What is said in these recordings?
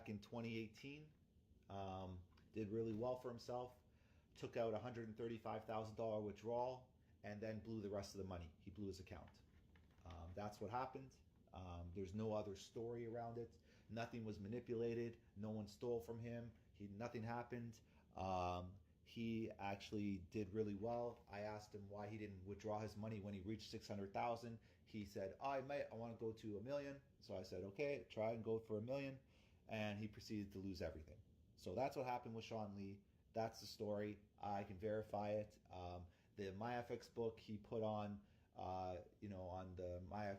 back in 2018. Did really well for himself. Took out $135,000 withdrawal and then blew the rest of the money. He blew his account. That's what happened. There's no other story around it. Nothing was manipulated. No one stole from him. Nothing happened. He actually did really well. I asked him why he didn't withdraw his money when he reached 600,000. He said, I want to go to $1 million. So I said, okay, try and go for $1 million. And he proceeded to lose everything. So that's what happened with Sean Lee. That's the story. I can verify it. The MyFX book he put on, on the MyFX,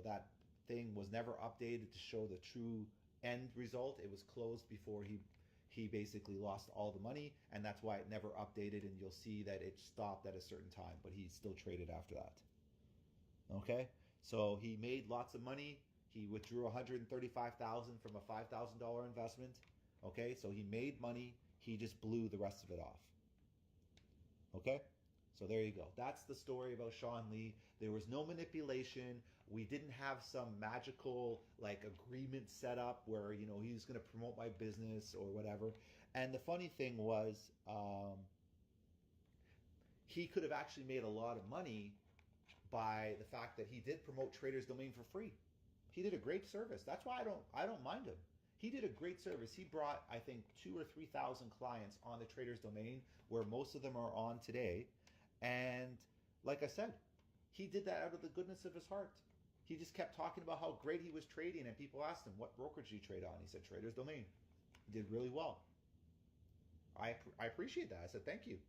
that thing was never updated to show the true end result. It was closed before he basically lost all the money, and that's why it never updated, and you'll see that it stopped at a certain time, but he still traded after that. Okay, so he made lots of money. He withdrew $135,000 from a $5,000 investment. Okay, so he made money. He just blew the rest of it off. Okay, so there you go. That's the story about Sean Lee. There was no manipulation. We didn't have some magical agreement set up where he was going to promote my business or whatever. And the funny thing was, he could have actually made a lot of money by the fact that he did promote Trader's Domain for free. He did a great service. That's why I don't mind him. He did a great service. He brought, I think, 2,000 or 3,000 clients on the Trader's Domain, where most of them are on today. And like I said, he did that out of the goodness of his heart. He just kept talking about how great he was trading, and people asked him, what brokerage do you trade on? He said, Trader's Domain. He did really well. I appreciate that. I said, thank you.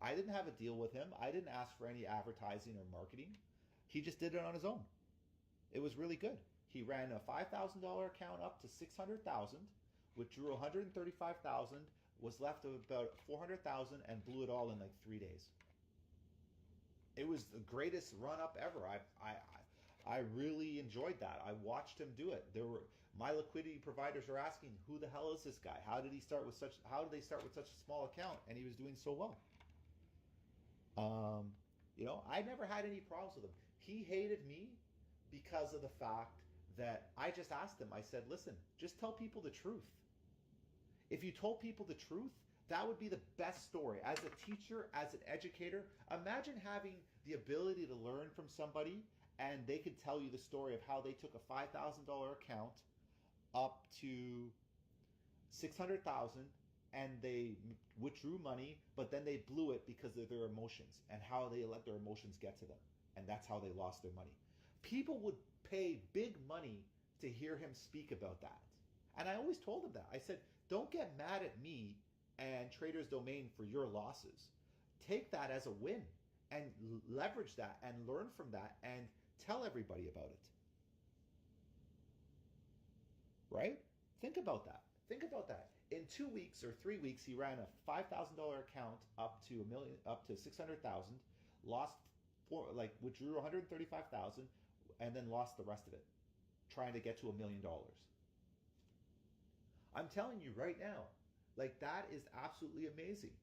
I didn't have a deal with him. I didn't ask for any advertising or marketing. He just did it on his own. It was really good. He ran a $5,000 account up to $600,000, withdrew $135,000, was left with about $400,000, and blew it all in 3 days. It was the greatest run up ever. I really enjoyed that. I watched him do it. My liquidity providers are asking, who the hell is this guy? How did they start with such a small account? And he was doing so well. I never had any problems with him. He hated me because of the fact that I just asked him. I said, listen, just tell people the truth. If you told people the truth, that would be the best story. As a teacher, as an educator, imagine having the ability to learn from somebody and they could tell you the story of how they took a $5,000 account up to $600,000 and they withdrew money, but then they blew it because of their emotions and how they let their emotions get to them. And that's how they lost their money. People would pay big money to hear him speak about that. And I always told him that. I said, don't get mad at me and Trader's Domain for your losses. Take that as a win and leverage that and learn from that and tell everybody about it. Right? Think about that. Think about that. In 2 weeks or 3 weeks, he ran a $5,000 account up to $1 million, up to $600,000, withdrew $135,000, and then lost the rest of it, trying to get to $1 million. I'm telling you right now, that is absolutely amazing.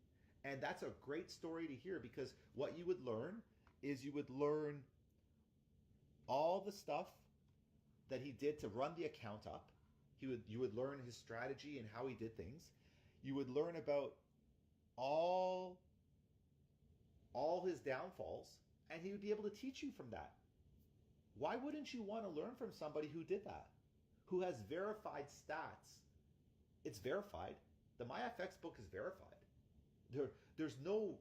And that's a great story to hear, because what you would learn is you would learn all the stuff that he did to run the account up. You would learn his strategy and how he did things. You would learn about all his downfalls, and he would be able to teach you from that. Why wouldn't you want to learn from somebody who did that? Who has verified stats? It's verified. The MyFX book is verified. There's no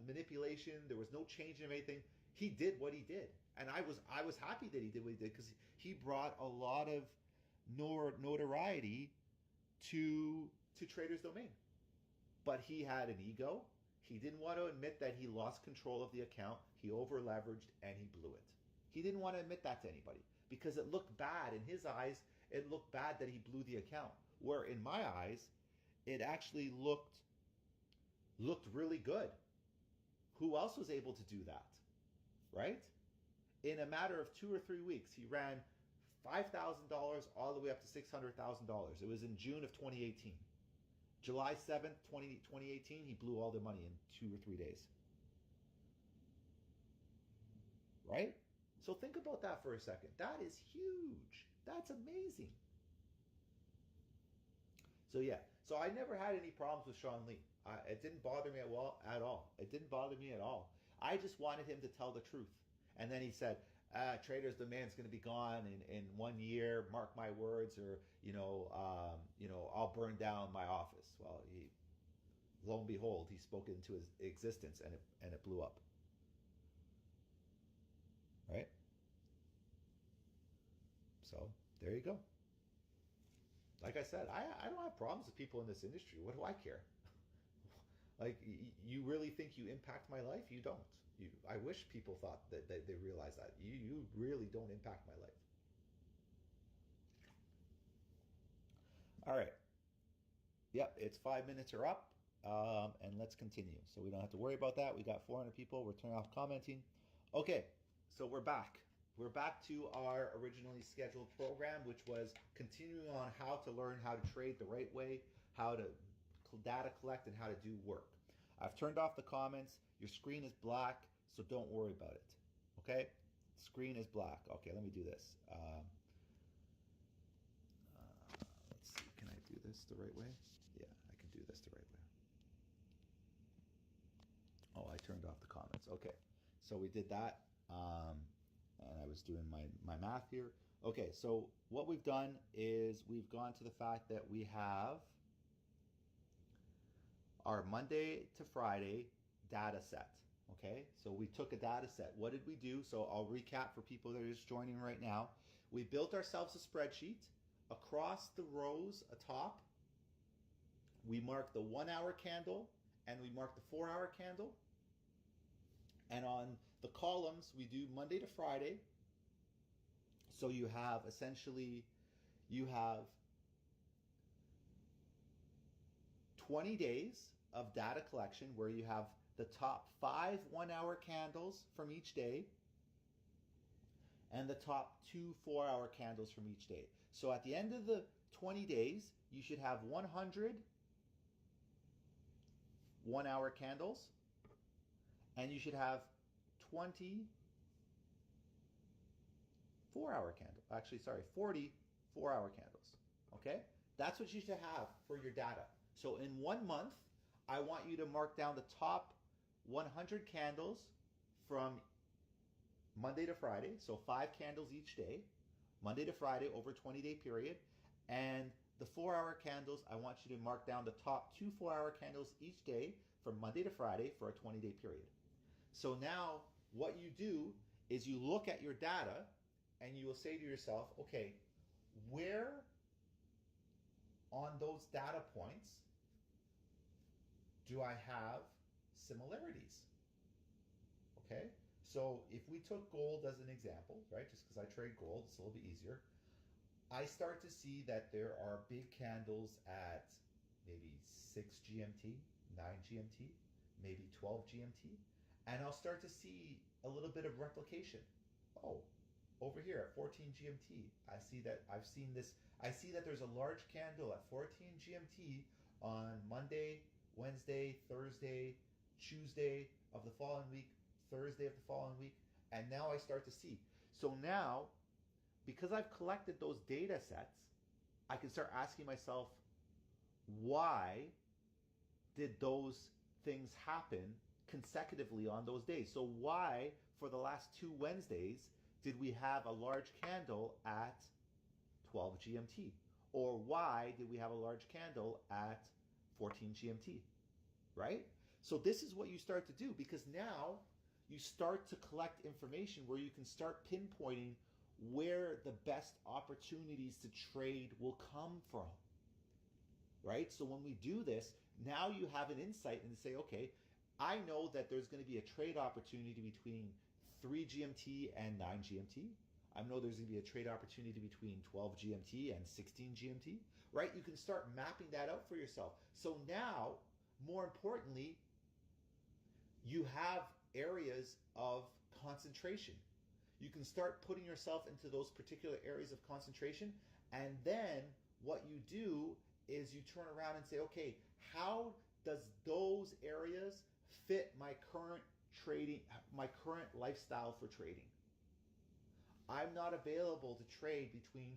manipulation. There was no change in anything. He did what he did, and I was happy that he did what he did, because he brought a lot of notoriety to Trader's Domain. But he had an ego. He didn't want to admit that he lost control of the account. He over leveraged and he blew it. He didn't want to admit that to anybody because it looked bad in his eyes. It looked bad that he blew the account. Where in my eyes, it actually looked really good. Who else was able to do that? Right? In a matter of 2 or 3 weeks, he ran $5,000 all the way up to $600,000. It was in June of 2018. July 7th, 2018, he blew all the money in 2 or 3 days. Right? So think about that for a second. That is huge. That's amazing. So yeah, so I never had any problems with Sean Lee. It didn't bother me at all. It didn't bother me at all. I just wanted him to tell the truth. And then he said, "Traders Demand's going to be gone in 1 year. Mark my words, or I'll burn down my office." Well, lo and behold, he spoke it into his existence, and it blew up. Right. So there you go. Like I said, I don't have problems with people in this industry. What do I care? Like, you really think you impact my life? You don't. I wish people thought that they realize that. You really don't impact my life. All right. Yep, it's 5 minutes are up. And let's continue. So we don't have to worry about that. We got 400 people. We're turning off commenting. Okay, so we're back. We're back to our originally scheduled program, which was continuing on how to learn how to trade the right way, how to data collect, and how to do work. I've turned off the comments. Your screen is black, so don't worry about it. Okay? Screen is black. Okay, let me do this. Let's see. Can I do this the right way? Yeah, I can do this the right way. Oh, I turned off the comments. Okay, so we did that. And I was doing my math here. Okay, so what we've done is we've gone to the fact that we have our Monday to Friday data set. Okay, so we took a data set. What did we do? So I'll recap for people that are just joining right now. We built ourselves a spreadsheet. Across the rows atop, we marked the 1 hour candle and we marked the 4 hour candle. And on the columns, we do Monday to Friday. So you have essentially, you have 20 days of data collection where you have the top 5 1 hour candles from each day and the top 2 4 hour candles from each day. So at the end of the 20 days, you should have 100 1 hour candles, and you should have 20 4 hour candles. Actually, sorry, 40 4 hour candles. Okay? That's what you should have for your data. So in 1 month, I want you to mark down the top 100 candles from Monday to Friday. So 5 candles each day, Monday to Friday over a 20-day period. And the 4 hour candles, I want you to mark down the top 2 4 hour candles each day from Monday to Friday for a 20-day period. So now what you do is you look at your data and you will say to yourself, okay, where on those data points do I have similarities? Okay, so if we took gold as an example, right, just because I trade gold, it's a little bit easier. I start to see that there are big candles at maybe 6 GMT, 9 GMT, maybe 12 GMT, and I'll start to see a little bit of replication. Oh, over here at 14 GMT, I see that I've seen this. I see that there's a large candle at 14 GMT on Monday, Wednesday, Thursday, Tuesday of the following week, Thursday of the following week, and now I start to see. So now, because I've collected those data sets, I can start asking myself, why did those things happen consecutively on those days? So why, for the last 2 Wednesdays, did we have a large candle at 12 GMT? Or why did we have a large candle at 14 GMT? Right? So this is what you start to do, because now you start to collect information where you can start pinpointing where the best opportunities to trade will come from. Right? So when we do this, now you have an insight and say, okay, I know that there's going to be a trade opportunity between 3 GMT and 9 GMT. I know there's going to be a trade opportunity between 12 GMT and 16 GMT, right? You can start mapping that out for yourself. So now, more importantly, you have areas of concentration. You can start putting yourself into those particular areas of concentration, and then what you do is you turn around and say, okay, how does those areas fit my current trading, my current lifestyle for trading? I'm not available to trade between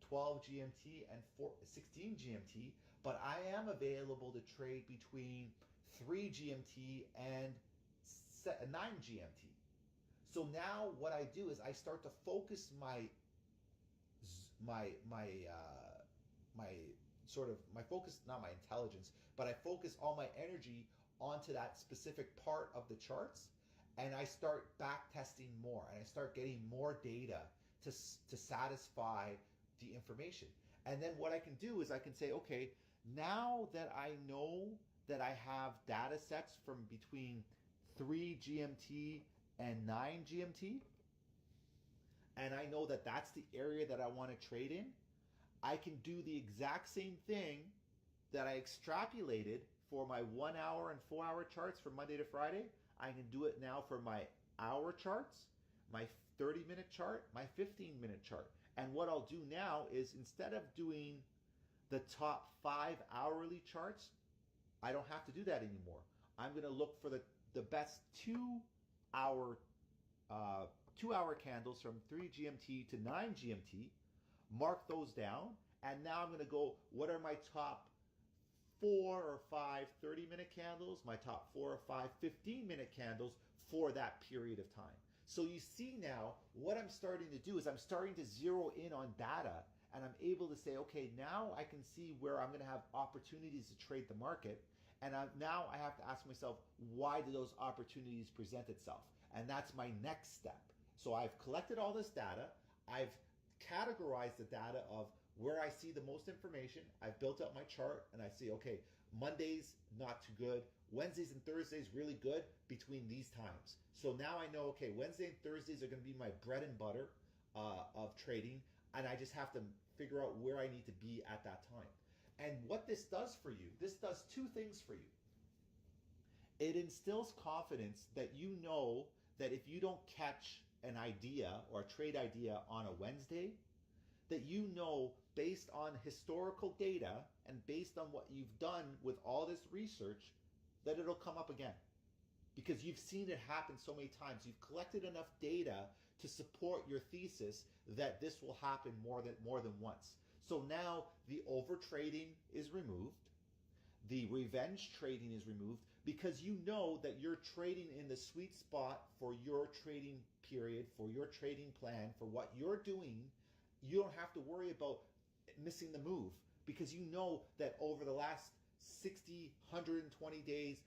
12 GMT and 16 GMT, but I am available to trade between 3 GMT and 9 GMT. So now what I do is I start to focus my focus, not my intelligence, but I focus all my energy onto that specific part of the charts, and I start back testing more, and I start getting more data to satisfy the information. And then what I can do is I can say, okay, now that I know that I have data sets from between 3 GMT and 9 GMT, and I know that that's the area that I want to trade in, I can do the exact same thing that I extrapolated for my 1 hour and 4 hour charts from Monday to Friday. I can do it now for my hour charts, my 30-minute chart, my 15-minute chart. And what I'll do now is, instead of doing the top 5 hourly charts, I don't have to do that anymore. I'm going to look for the best 2 hour candles from 3 GMT to 9 GMT, mark those down, and now I'm going to go, what are my top 4 or 5 30-minute candles, my top 4 or 5 15-minute candles for that period of time. So you see now, what I'm starting to do is I'm starting to zero in on data, and I'm able to say, okay, now I can see where I'm going to have opportunities to trade the market, and now I have to ask myself, why do those opportunities present itself? And that's my next step. So I've collected all this data, I've categorized the data of where I see the most information, I've built up my chart, and I see, okay, Mondays, not too good, Wednesdays and Thursdays, really good between these times. So now I know, okay, Wednesday and Thursdays are going to be my bread and butter of trading, and I just have to figure out where I need to be at that time. And what this does for you, this does 2 things for you. It instills confidence that you know that if you don't catch an idea or a trade idea on a Wednesday, that you know, based on historical data and based on what you've done with all this research, that it'll come up again. Because you've seen it happen so many times. You've collected enough data to support your thesis that this will happen more than once. So now the over trading is removed. The revenge trading is removed, because you know that you're trading in the sweet spot for your trading period, for your trading plan, for what you're doing. You don't have to worry about missing the move, because you know that over the last 60, 120 days,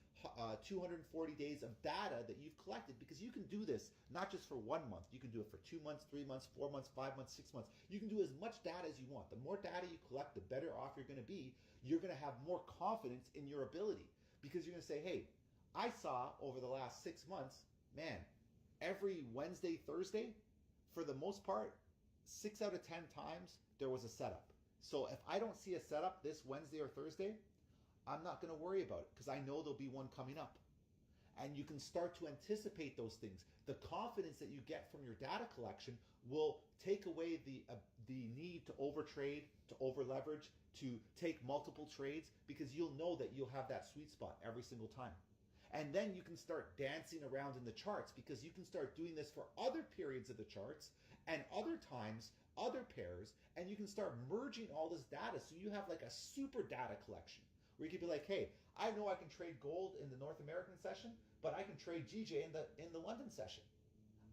240 days of data that you've collected, because you can do this not just for 1 month, you can do it for 2 months, 3 months, 4 months, 5 months, 6 months. You can do as much data as you want. The more data you collect, the better off you're going to be. You're going to have more confidence in your ability, because you're going to say, hey, I saw over the last 6 months, man, every Wednesday, Thursday, for the most part, 6 out of 10 times there was a setup. So if I don't see a setup this Wednesday or Thursday, I'm not going to worry about it, because I know there'll be one coming up. And you can start to anticipate those things. The confidence that you get from your data collection will take away the need to overtrade, to over leverage, to take multiple trades, because you'll know that you'll have that sweet spot every single time. And then you can start dancing around in the charts, because you can start doing this for other periods of the charts and other times, other pairs, and you can start merging all this data, so you have like a super data collection, where you could be like, hey, I know I can trade gold in the North American session, but I can trade GJ in the London session.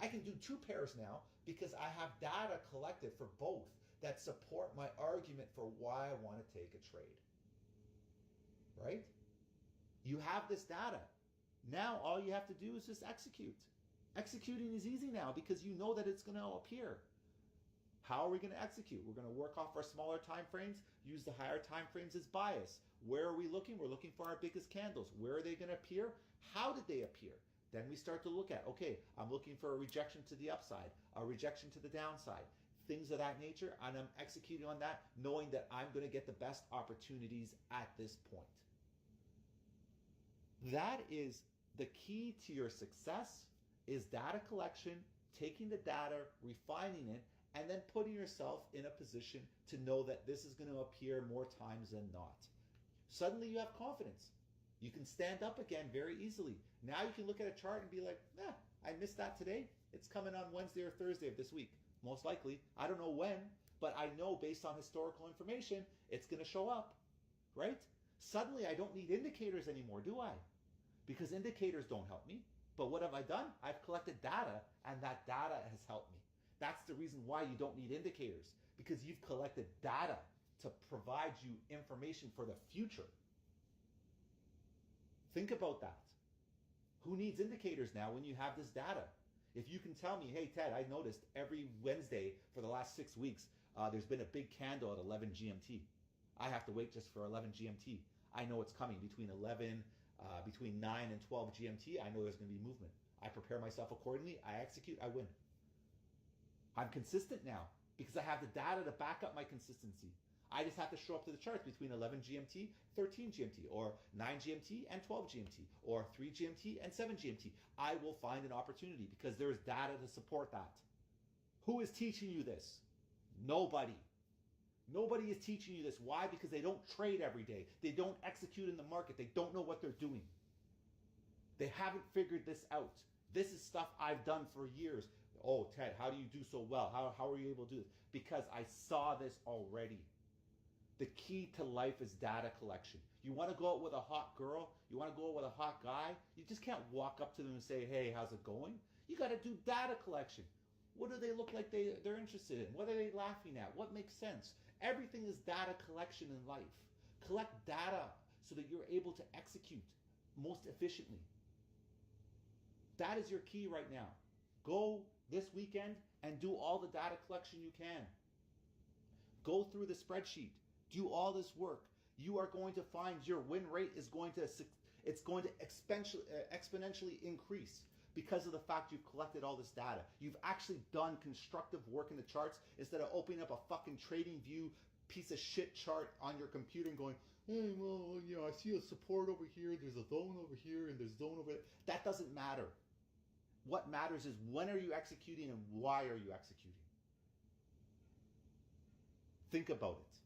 I can do 2 pairs now, because I have data collected for both that support my argument for why I want to take a trade. Right? You have this data. Now all you have to do is just execute. Executing is easy now, because you know that it's going to appear. How are we going to execute? We're going to work off our smaller time frames, use the higher time frames as bias. Where are we looking? We're looking for our biggest candles. Where are they going to appear? How did they appear? Then we start to look at, okay, I'm looking for a rejection to the upside, a rejection to the downside, things of that nature, and I'm executing on that, knowing that I'm going to get the best opportunities at this point. That is the key to your success, is data collection, taking the data, refining it, and then putting yourself in a position to know that this is going to appear more times than not. Suddenly you have confidence. You can stand up again very easily. Now you can look at a chart and be like, I missed that today. It's coming on Wednesday or Thursday of this week. Most likely. I don't know when, but I know based on historical information, it's going to show up, right? Suddenly I don't need indicators anymore, do I? Because indicators don't help me. But what have I done? I've collected data, and that data has helped me. That's the reason why you don't need indicators, because you've collected data to provide you information for the future. Think about that. Who needs indicators now when you have this data? If you can tell me, hey, Ted, I noticed every Wednesday for the last 6 weeks, there's been a big candle at 11 GMT. I have to wait just for 11 GMT. I know it's coming between 9 and 12 GMT. I know there's going to be movement. I prepare myself accordingly. I execute. I win. I'm consistent now because I have the data to back up my consistency. I just have to show up to the charts between 11 GMT, 13 GMT, or 9 GMT and 12 GMT, or 3 GMT and 7 GMT. I will find an opportunity because there's data to support that. Who is teaching you this? Nobody. Nobody is teaching you this. Why? Because they don't trade every day. They don't execute in the market. They don't know what they're doing. They haven't figured this out. This is stuff I've done for years. Oh, Ted, how do you do so well? How are you able to do this? Because I saw this already. The key to life is data collection. You want to go out with a hot girl? You want to go out with a hot guy? You just can't walk up to them and say, hey, how's it going? You got to do data collection. What do they look like they're interested in? What are they laughing at? What makes sense? Everything is data collection in life. Collect data so that you're able to execute most efficiently. That is your key right now. Go this weekend and do all the data collection you can. Go through the spreadsheet. Do all this work. You are going to find your win rate is going to exponentially increase because of the fact you've collected all this data. You've actually done constructive work in the charts instead of opening up a fucking trading view piece of shit chart on your computer and going, hey, well, you know, I see a support over here, there's a zone over here, and there's a zone over there. That doesn't matter. What matters is when are you executing and why are you executing? Think about it.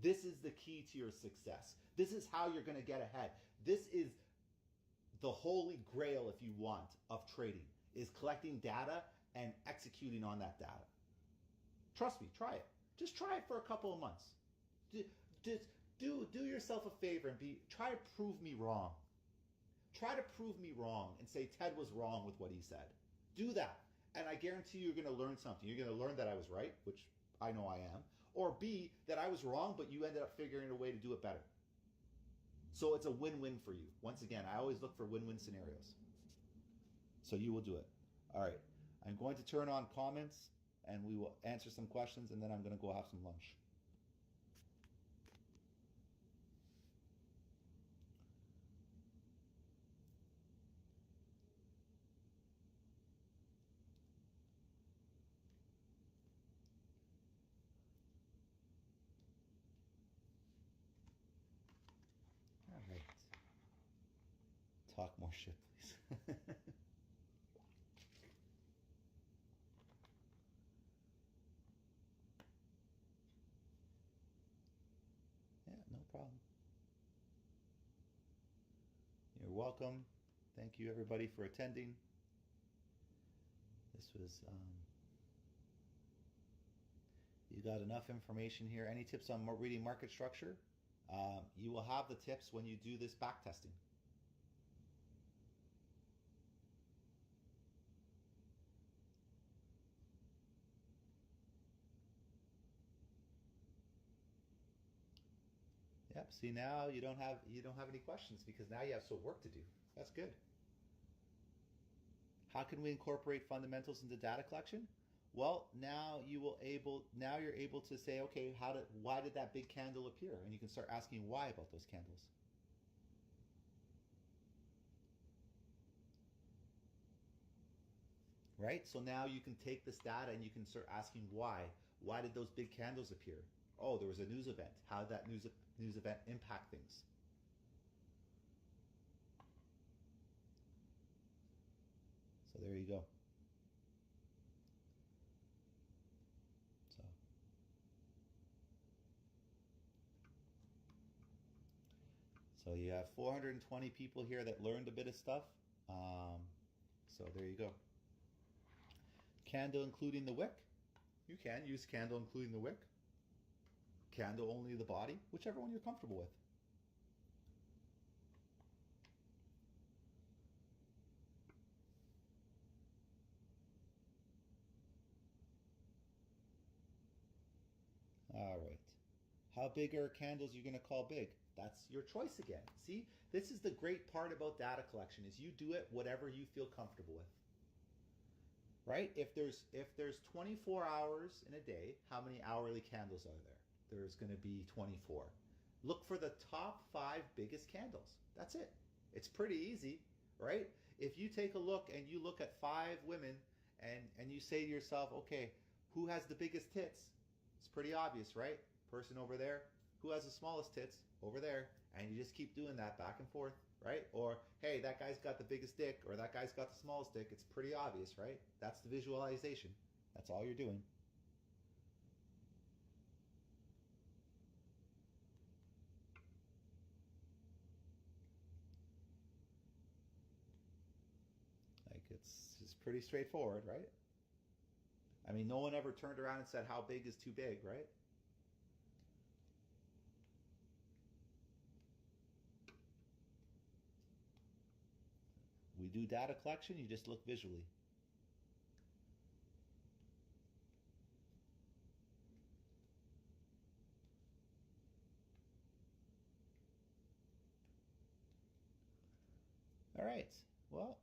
This is the key to your success. This is how you're going to get ahead. This is the holy grail, if you want, of trading, is collecting data and executing on that data. Trust me, try it. Just try it for a couple of months. Just do yourself a favor and try to prove me wrong. Try to prove me wrong and say Ted was wrong with what he said. Do that. And I guarantee you're going to learn something. You're going to learn that I was right, which I know I am. Or B, that I was wrong, but you ended up figuring a way to do it better. So it's a win-win for you. Once again, I always look for win-win scenarios. So you will do it. All right. I'm going to turn on comments and we will answer some questions and then I'm going to go have some lunch. All right. Talk more shit, please. Yeah, no problem. You're welcome. Thank you, everybody, for attending. This was, you got enough information here. Any tips on reading market structure? You will have the tips when you do this back testing. Yep. See, now you don't have any questions because now you have some work to do. That's good. How can we incorporate fundamentals into data collection? Well, now you're able to say, okay, why did that big candle appear? And you can start asking why about those candles. Right? So now you can take this data and you can start asking why. Why did those big candles appear? Oh, there was a news event. How did that news event impact things? So there you go. So you have 420 people here that learned a bit of stuff. So there you go. Candle including the wick. You can use candle including the wick. candle only the body, whichever one you're comfortable with. All right. How big are candles you're going to call big? That's your choice again. See, this is the great part about data collection is you do it whatever you feel comfortable with. Right? If there's 24 hours in a day, how many hourly candles are there? There's going to be 24. Look for the top 5 biggest candles. That's it. It's pretty easy, right? If you take a look and you look at 5 women and you say to yourself, okay, who has the biggest tits? It's pretty obvious, right? Person over there. Who has the smallest tits? Over there. And you just keep doing that back and forth, right? Or, hey, that guy's got the biggest dick, or that guy's got the smallest dick. It's pretty obvious, right? That's the visualization. That's all you're doing. Like, it's pretty straightforward, right? I mean, no one ever turned around and said, how big is too big, right? We do data collection, you just look visually. All right, well,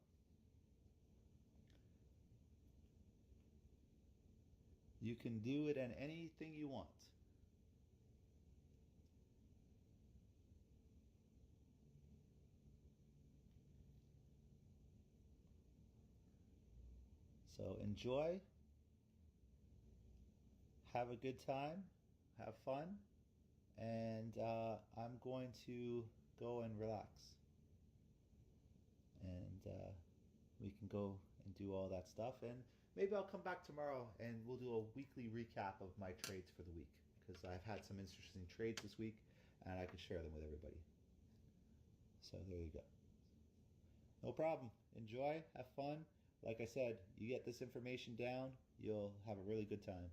you can do it in anything you want. So enjoy, have a good time, have fun, and I'm going to go and relax. And we can go and do all that stuff. And maybe I'll come back tomorrow and we'll do a weekly recap of my trades for the week, because I've had some interesting trades this week and I can share them with everybody. So there you go. No problem. Enjoy, have fun. Like I said, you get this information down, you'll have a really good time.